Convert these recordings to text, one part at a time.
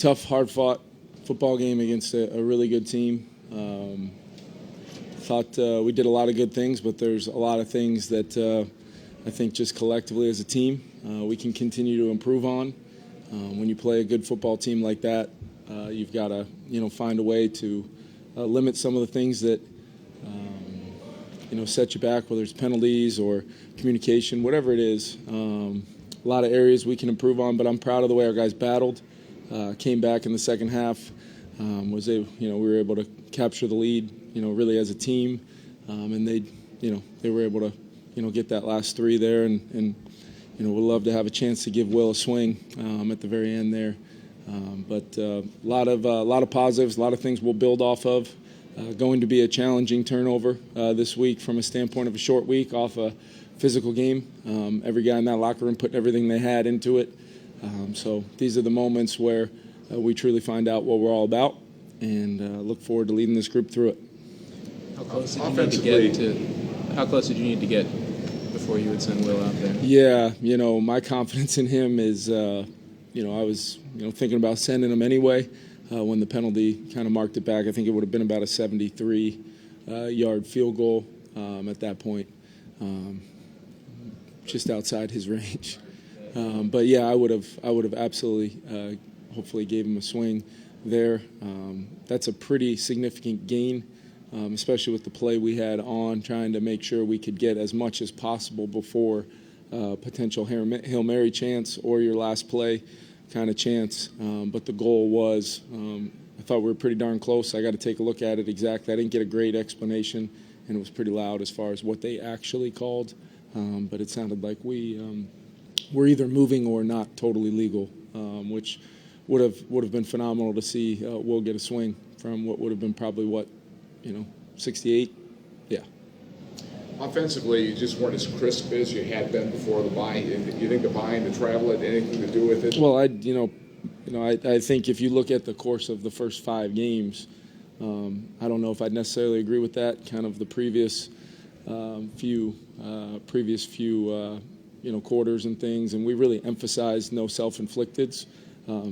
tough, hard-fought football game against a really good team. Thought we did a lot of good things, but there's a lot of things that I think just collectively as a team we can continue to improve on. When you play a good football team like that, you've got to find a way to limit some of the things that set you back, whether it's penalties or communication, whatever it is. A lot of areas we can improve on, but I'm proud of the way our guys battled. Came back in the second half. We were able to capture the lead, really as a team, and they were able to, get that last three there, and we'd love to have a chance to give Will a swing at the very end there. But a lot of positives, a lot of things we'll build off of. Going to be a challenging turnover this week from a standpoint of a short week off a physical game. Every guy in that locker room putting everything they had into it. So these are the moments where we truly find out what we're all about, and look forward to leading this group through it. How close did you need to get before you would send Will out there? Yeah, my confidence in him is, I was, thinking about sending him anyway. When the penalty kind of marked it back, I think it would have been about a 73-yard field goal at that point, just outside his range. But yeah, I would have absolutely, hopefully, gave him a swing there. That's a pretty significant gain, especially with the play we had on, trying to make sure we could get as much as possible before potential Hail Mary chance or your last play kind of chance. But the goal was, I thought we were pretty darn close. I got to take a look at it exactly. I didn't get a great explanation, and it was pretty loud as far as what they actually called. But it sounded like we were either moving or not totally legal, which would have been phenomenal to see Will get a swing from what would have been probably 68. Yeah. Offensively, you just weren't as crisp as you had been before the bye. You think the bye and the travel had anything to do with it? Well, I think if you look at the course of the first 5 games, I don't know if I'd necessarily agree with that. Kind of the previous few quarters and things, and we really emphasized no self-inflicteds.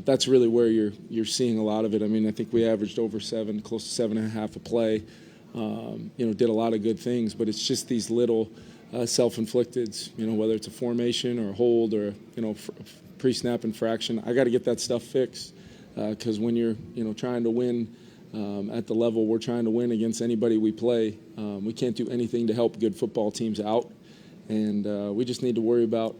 That's really where you're seeing a lot of it. I mean, I think we averaged over 7, close to 7.5 a play. Did a lot of good things, but it's just these little self-inflicteds, whether it's a formation or a hold or, pre-snap infraction. I got to get that stuff fixed because when you're, trying to win at the level we're trying to win against anybody we play, we can't do anything to help good football teams out. And we just need to worry about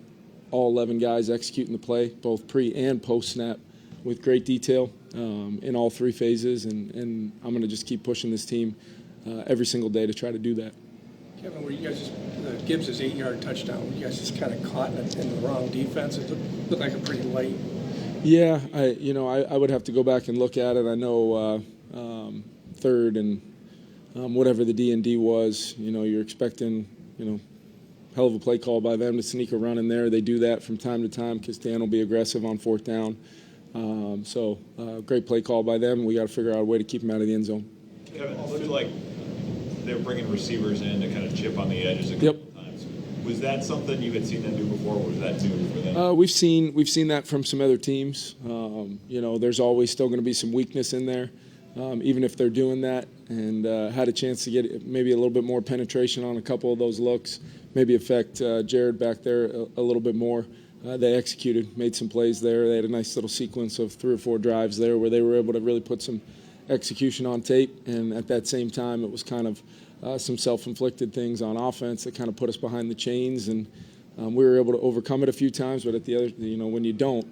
all 11 guys executing the play, both pre and post-snap, with great detail in all 3 phases. And I'm going to just keep pushing this team every single day to try to do that. Kevin, were you guys just Gibbs' 8-yard touchdown? Were you guys just kind of caught in the wrong defense? It looked like a pretty light. Yeah, I would have to go back and look at it. I know third and whatever the D&D was, you're expecting, hell of a play call by them to sneak a run in there. They do that from time to time because Dan will be aggressive on 4th down. So great play call by them. We got to figure out a way to keep them out of the end zone. Kevin, it looked like they were bringing receivers in to kind of chip on the edges a couple of times. Was that something you had seen them do before, or was that new for them? We've seen that from some other teams. There's always still going to be some weakness in there, even if they're doing that. And had a chance to get maybe a little bit more penetration on a couple of those looks, maybe affect Jared back there a little bit more. They executed, made some plays there. They had a nice little sequence of 3 or 4 drives there where they were able to really put some execution on tape, and at that same time it was kind of some self-inflicted things on offense that kind of put us behind the chains, and we were able to overcome it a few times, but at the other, when you don't,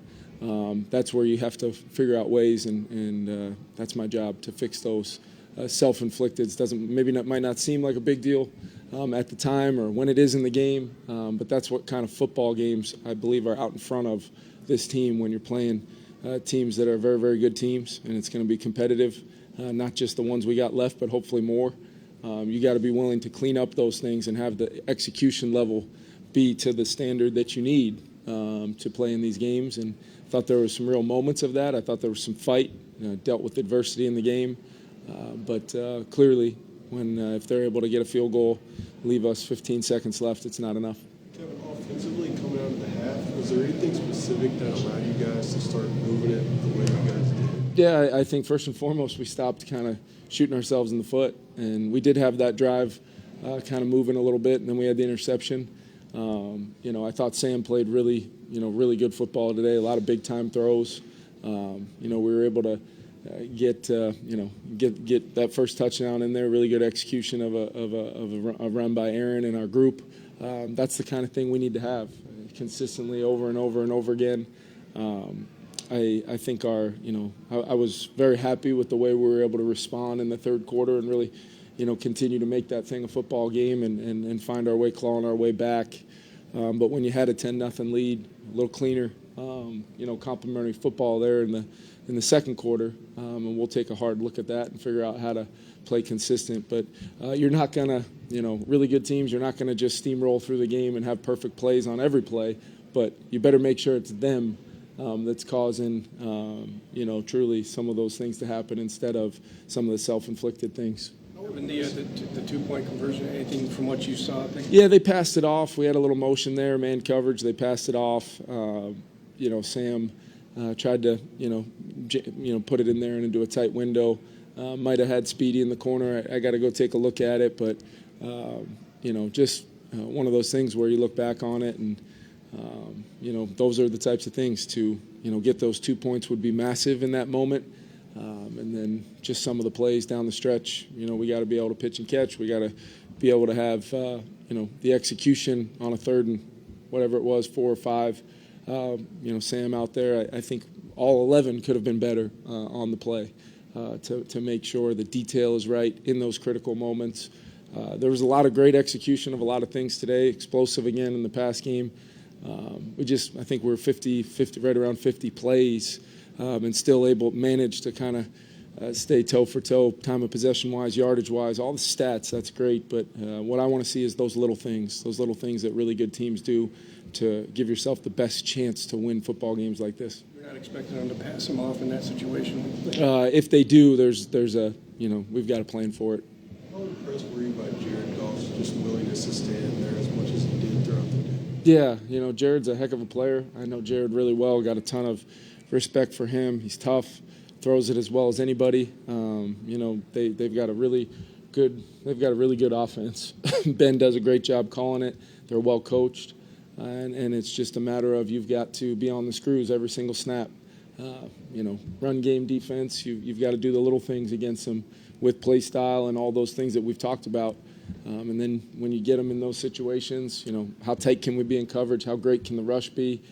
that's where you have to figure out ways, and that's my job, to fix those self-inflicted. Might not seem like a big deal at the time or when it is in the game, but that's what kind of football games I believe are out in front of this team when you're playing teams that are very, very good teams, and it's going to be competitive, not just the ones we got left, but hopefully more. You got to be willing to clean up those things and have the execution level be to the standard that you need to play in these games. And I thought there were some real moments of that. I thought there was some fight, dealt with adversity in the game. But clearly, if they're able to get a field goal, leave us 15 seconds left, it's not enough. Kevin, offensively coming out of the half, Was there anything specific that allowed you guys to start moving it the way you guys did? Yeah, I think first and foremost we stopped kind of shooting ourselves in the foot, and we did have that drive kind of moving a little bit, and then we had the interception. I thought Sam played really good football today. A lot of big time throws. We were able to get that first touchdown in there. Really good execution of a run by Aaron and our group. That's the kind of thing we need to have consistently over and over and over again. I think I was very happy with the way we were able to respond in the third quarter and really, continue to make that thing a football game and find our way, clawing our way back. But when you had a 10-0 lead, a little cleaner, complimentary football there in the second quarter, and we'll take a hard look at that and figure out how to play consistent. But you're not going to, really good teams, you're not going to just steamroll through the game and have perfect plays on every play, but you better make sure it's them that's causing, truly some of those things to happen instead of some of the self-inflicted things. And the two-point conversion, anything from what you saw? Yeah, they passed it off. We had a little motion there, man coverage. They passed it off. Sam tried to, put it in there and into a tight window. Might have had Speedy in the corner. I got to go take a look at it, but just one of those things where you look back on it and those are the types of things to get those 2 points would be massive in that moment. And then just some of the plays down the stretch, we got to be able to pitch and catch. We got to be able to have, the execution on a third and whatever it was, 4 or 5. Sam out there, I think all 11 could have been better on the play to make sure the detail is right in those critical moments. There was a lot of great execution of a lot of things today, explosive again in the pass game. I think we're 50, right around 50 plays. And still manage to kind of stay toe for toe, time of possession wise, yardage wise, all the stats. That's great, but what I want to see is those little things that really good teams do to give yourself the best chance to win football games like this. You're not expecting them to pass them off in that situation. If they do, there's we've got a plan for it. How impressed were you by Jared Goff's just willingness to stand there as much as he did throughout the day? Yeah, Jared's a heck of a player. I know Jared really well. Got a ton of respect for him. He's tough, throws it as well as anybody. They've got a really good offense. Ben does a great job calling it. They're well coached, and it's just a matter of you've got to be on the screws every single snap. Run game defense. You've got to do the little things against them with play style and all those things that we've talked about. And then when you get them in those situations, how tight can we be in coverage? How great can the rush be?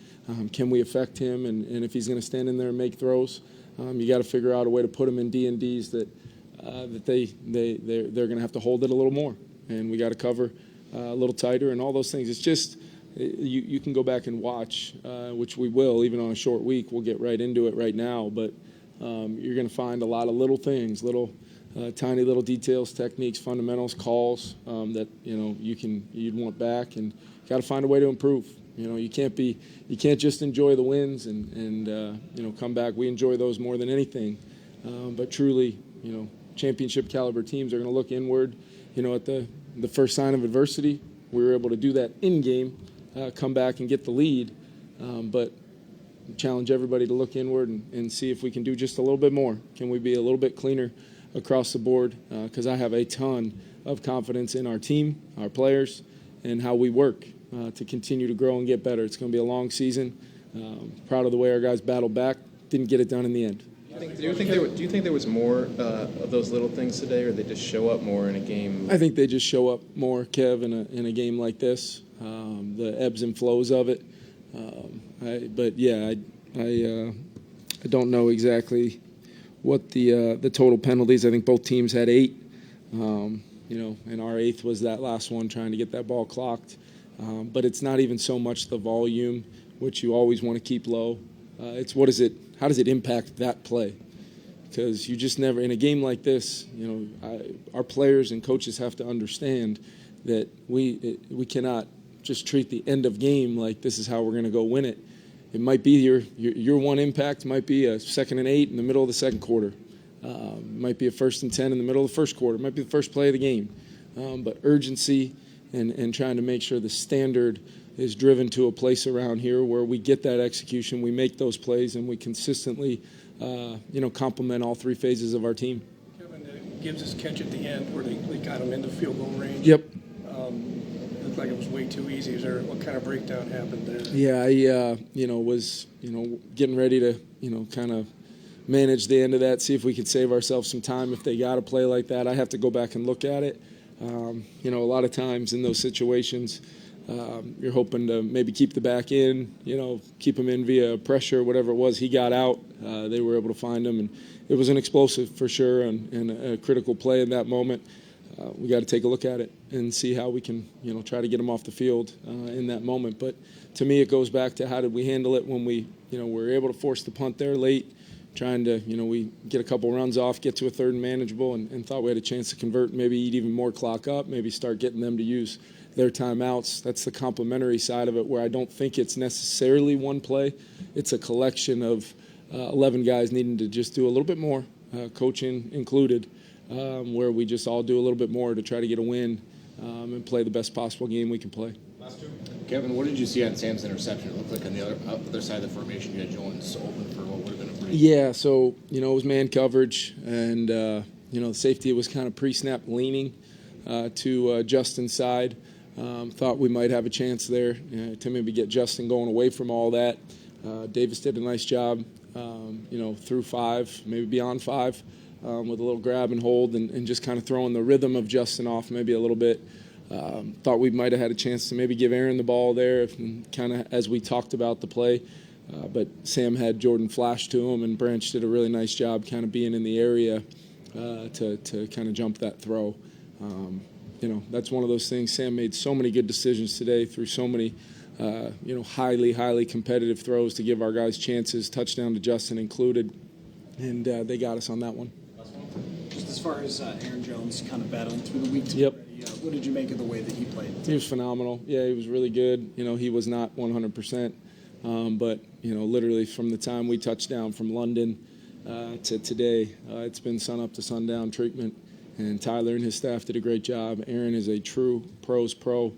Can we affect him? And if he's going to stand in there and make throws, you got to figure out a way to put him in D&Ds that they're going to have to hold it a little more, and we got to cover a little tighter and all those things. It's just you can go back and watch, which we will, even on a short week. We'll get right into it right now, but you're going to find a lot of little things, tiny little details, techniques, fundamentals, calls that you'd want back, and got to find a way to improve. You can't just enjoy the wins and come back. We enjoy those more than anything. But truly, championship caliber teams are going to look inward. At the first sign of adversity, we were able to do that in game, come back and get the lead. But challenge everybody to look inward and see if we can do just a little bit more. Can we be a little bit cleaner across the board? Because I have a ton of confidence in our team, our players, and how we work to continue to grow and get better. It's going to be a long season. Proud of the way our guys battled back. Didn't get it done in the end. Do you think there was more of those little things today, or they just show up more in a game? I think they just show up more, Kev, in a game like this. The ebbs and flows of it. I don't know exactly what the total penalties. I think both teams had 8. And our 8th was that last one, trying to get that ball clocked. But it's not even so much the volume, which you always want to keep low. It's how does it impact that play? Because you just never, in a game like this, our players and coaches have to understand that we cannot just treat the end of game like this is how we're going to go win it. It might be your one impact might be a 2nd and 8 in the middle of the second quarter. It might be a 1st and 10 in the middle of the first quarter. It might be the first play of the game. But urgency and trying to make sure the standard is driven to a place around here where we get that execution, we make those plays, and we consistently, complement all three phases of our team. Kevin, Gibbs' catch at the end where they got him into field goal range. Yep. Looked like it was way too easy. What kind of breakdown happened there? Yeah, I was getting ready to kind of manage the end of that, see if we could save ourselves some time if they got a play like that. I have to go back and look at it. A lot of times in those situations, you're hoping to maybe keep the back in, keep him in via pressure, whatever it was. He got out. They were able to find him, and it was an explosive for sure and a critical play in that moment. We got to take a look at it and see how we can, try to get him off the field in that moment. But to me, it goes back to how did we handle it when we, were able to force the punt there late, trying to, we get a couple runs off, get to a third and manageable, and thought we had a chance to convert, maybe eat even more clock up, maybe start getting them to use their timeouts. That's the complementary side of it, where I don't think it's necessarily one play. It's a collection of 11 guys needing to just do a little bit more, coaching included, where we just all do a little bit more to try to get a win and play the best possible game we can play. Kevin, what did you see on Sam's interception? It looked like on the other side of the formation, you had Jones open for what would have been a pretty... Yeah, so, it was man coverage, and, the safety was kind of pre-snap leaning to Justin's side. Thought we might have a chance there to maybe get Justin going away from all that. Davis did a nice job, through 5, maybe beyond 5, with a little grab and hold and just kind of throwing the rhythm of Justin off maybe a little bit. Thought we might have had a chance to maybe give Aaron the ball there, kind of as we talked about the play. But Sam had Jordan flash to him, and Branch did a really nice job kind of being in the area to kind of jump that throw. That's one of those things. Sam made so many good decisions today through so many, highly competitive throws to give our guys chances, touchdown to Justin included, and they got us on that one. Just as far as Aaron Jones kind of battling through the week, Yep. What did you make of the way that he played? He was phenomenal. Yeah, he was really good. He was not 100%, but literally from the time we touched down from London to today, it's been sun up to sundown treatment. And Tyler and his staff did a great job. Aaron is a true pros pro,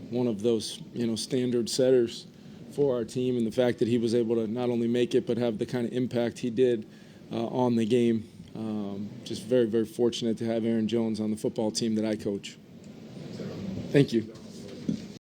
one of those standard setters for our team, and the fact that he was able to not only make it but have the kind of impact he did on the game. Just very, very fortunate to have Aaron Jones on the football team that I coach. Thank you.